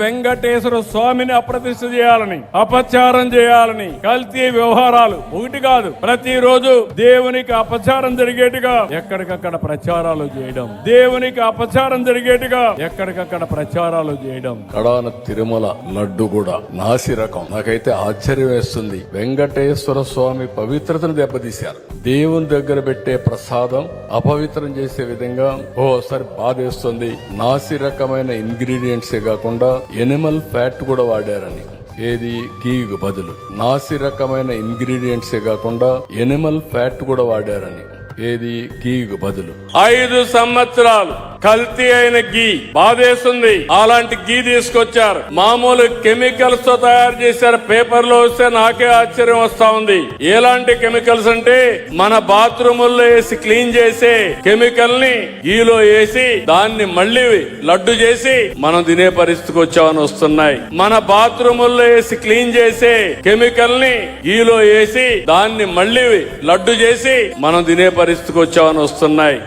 వెంకటేశ్వర స్వామిని అప్రతిష్ఠ చేయాలని, అపచారం చేయాలని, కల్తీ వ్యవహారాలు ఒకటి కాదు, ప్రతిరోజు దేవునికి అపచారం జరిగేట్టుగా ఎక్కడికక్కడ ప్రచారాలు చేయడం, దేవునికి అపచారం జరిగేట్టుగా ఎక్కడికక్కడ ప్రచారాలు చేయడం. కడాన తిరుమల లడ్డు కూడా నాసి రకం. నాకైతే ఆశ్చర్యం వేస్తుంది. వెంకటేశ్వర స్వామి పవిత్రతను దెబ్బతీశారు. దేవుని దగ్గర పెట్టే ప్రసాదం అపవిత్రం చేసే విధంగా ఓసారి బాధేస్తుంది. నాసి రకమైన ఇంగ్రీడియంట్సే కాకుండా ఎనిమల్ ఫ్యాట్ కూడా వాడారని. ఏది గీకు బదులు నాసి రకమైన ఇంగ్రీడియంట్సే కాకుండా ఎనిమల్ ఫ్యాట్ కూడా వాడారని. ఏది గీకు బదులు 5 సంవత్సరాలు కల్తీ అయిన గీ బాధేస్తుంది. అలాంటి గీ తీసుకొచ్చారు, మామూలు కెమికల్స్ తో తయారు చేశారు. పేపర్ లో వస్తే నాకే ఆశ్చర్యం వస్తా ఉంది. ఎలాంటి కెమికల్స్ అంటే మన బాత్రూముల్లో వేసి క్లీన్ చేసే కెమికల్ ని గీలో వేసి దాన్ని మళ్ళీ లడ్డు చేసి మనం తినే పరిస్థితికి వచ్చామని వస్తున్నాయి. మన బాత్రూముల్లో వేసి క్లీన్ చేసే కెమికల్ ని గీలో వేసి దాన్ని మళ్ళీ లడ్డు చేసి మనం తినే పరిస్థితికి వచ్చామని వస్తున్నాయి.